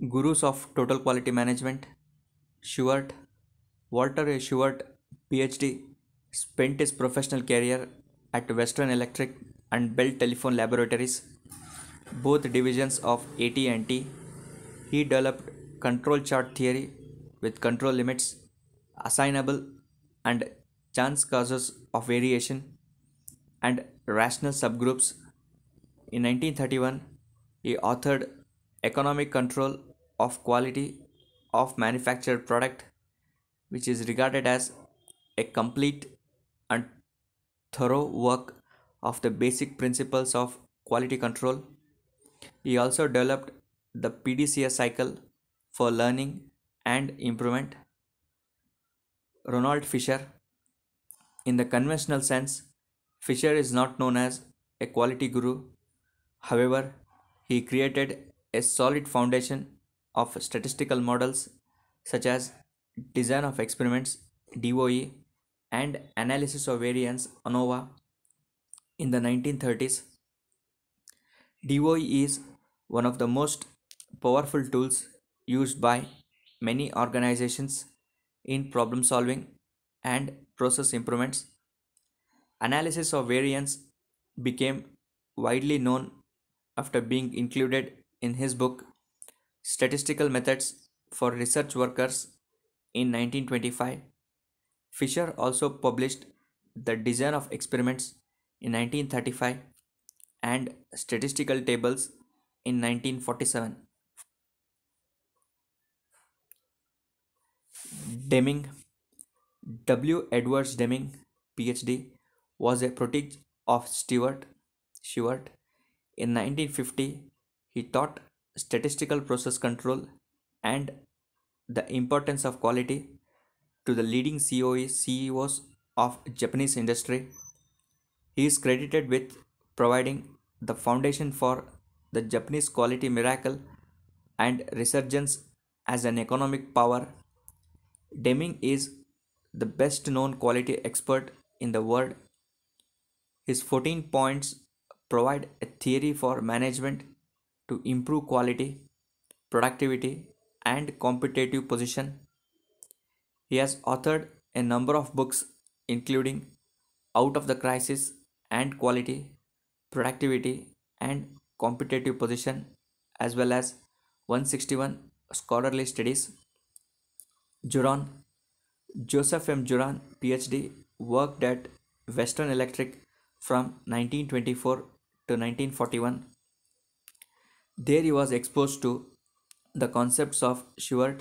Gurus of Total Quality Management. Shewhart. Walter A. Shewhart, PhD, spent his professional career at Western Electric and Bell Telephone Laboratories, both divisions of AT&T. He developed control chart theory with control limits, assignable and chance causes of variation, and rational subgroups. In 1931, he authored Economic Control of Quality of Manufactured Product, which is regarded as a complete and thorough work of the basic principles of quality control. He also developed the PDCA cycle for learning and improvement. Ronald Fisher. In the conventional sense, Fisher is not known as a quality guru. However, he created a solid foundation of statistical models such as design of experiments DOE and analysis of variance ANOVA in the 1930s. DOE is one of the most powerful tools used by many organizations in problem solving and process improvements. Analysis of variance became widely known after being included in his book Statistical Methods for Research Workers in 1925. Fisher also published The Design of Experiments in 1935 and Statistical Tables in 1947. Deming. W. Edwards Deming, PhD, was a protege of Shewhart. In 1950, he taught statistical process control and the importance of quality to the leading CEOs of Japanese industry. He is credited with providing the foundation for the Japanese quality miracle and resurgence as an economic power. Deming is the best known quality expert in the world. His 14 points provide a theory for management to improve quality, productivity, and competitive position. He has authored a number of books, including Out of the Crisis and Quality, Productivity, and Competitive Position, as well as 161 scholarly studies. Juran. Joseph M. Juran, PhD, worked at Western Electric from 1924 to 1941. There he was exposed to the concepts of Shewhart.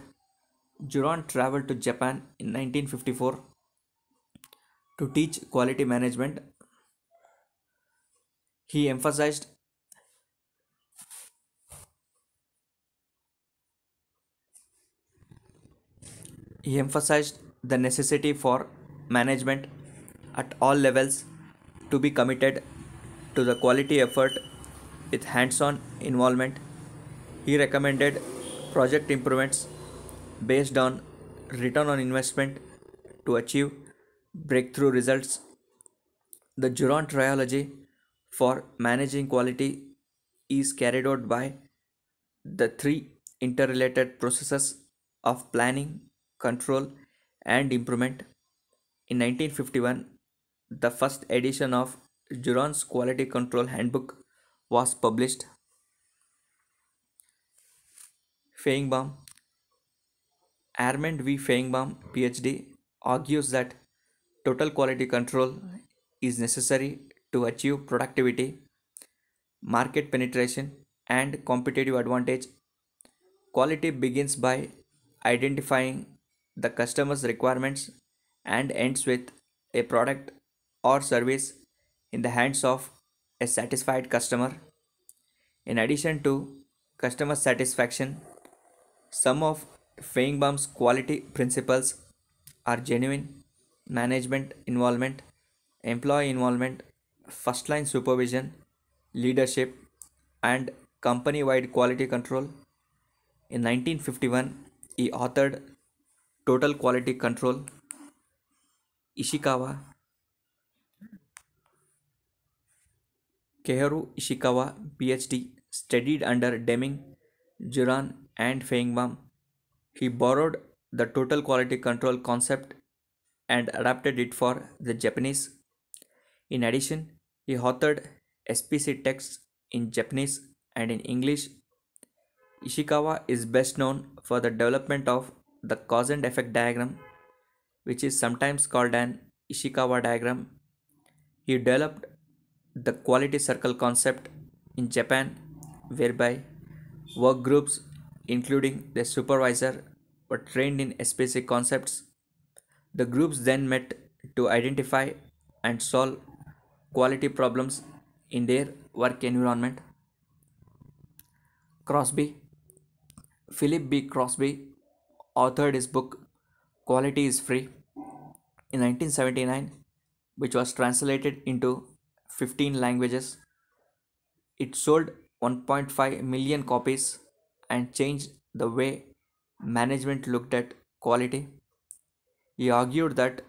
Juran traveled to Japan in 1954 to teach quality management. He emphasized he emphasized the necessity for management at all levels to be committed to the quality effort with hands-on involvement. He recommended project improvements based on return on investment to achieve breakthrough results. The Juron trilogy for managing quality is carried out by the three interrelated processes of planning, control, and improvement. In 1951, the first edition of Juron's Quality Control Handbook was published. Feigenbaum. Armand V. Feigenbaum, PhD, argues that total quality control is necessary to achieve productivity, market penetration, and competitive advantage. Quality begins by identifying the customer's requirements and ends with a product or service in the hands of a satisfied customer. In addition to customer satisfaction, some of Feigenbaum's quality principles are genuine management involvement, employee involvement, first line supervision, leadership, and company wide quality control. In 1951, he authored Total Quality Control. Ishikawa. Keharu Ishikawa, PhD, studied under Deming, Juran, and Feigenbaum, he borrowed the total quality control concept and adapted it for the Japanese. In addition, he authored SPC texts in Japanese and in English. Ishikawa is best known for the development of the cause and effect diagram, which is sometimes called an Ishikawa diagram. He developed the quality circle concept in Japan, whereby work groups, including the supervisor, were trained in specific concepts. The groups then met to identify and solve quality problems in their work environment. Crosby, Philip B. Crosby, authored his book Quality is Free in 1979, which was translated into 15 languages. It sold 1.5 million copies and changed the way management looked at quality. He argued that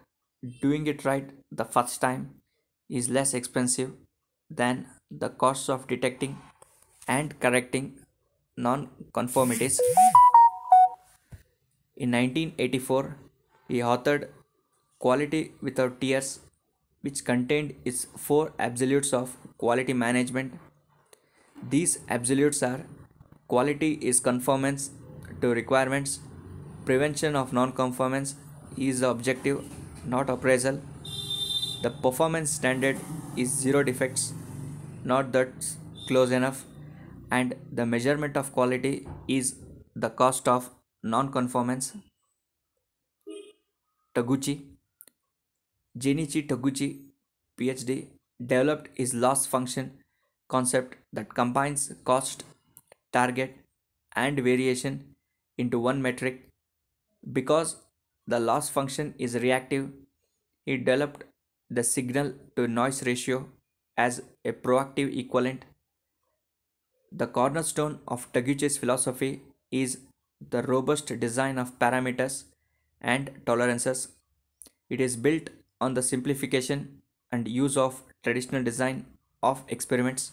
doing it right the first time is less expensive than the costs of detecting and correcting non-conformities. In 1984, he authored Quality Without Tears, which contained its four absolutes of quality management. These absolutes are: quality is conformance to requirements, prevention of non-conformance is the objective, not appraisal, the performance standard is zero defects, not that's close enough, and the measurement of quality is the cost of non-conformance. Taguchi, Jenichi Taguchi, PhD, developed his loss function concept that combines cost, target, and variation into one metric. Because the loss function is reactive, he developed the signal to noise ratio as a proactive equivalent. The cornerstone of Taguchi's philosophy is the robust design of parameters and tolerances. It is built on the simplification and use of traditional design of experiments.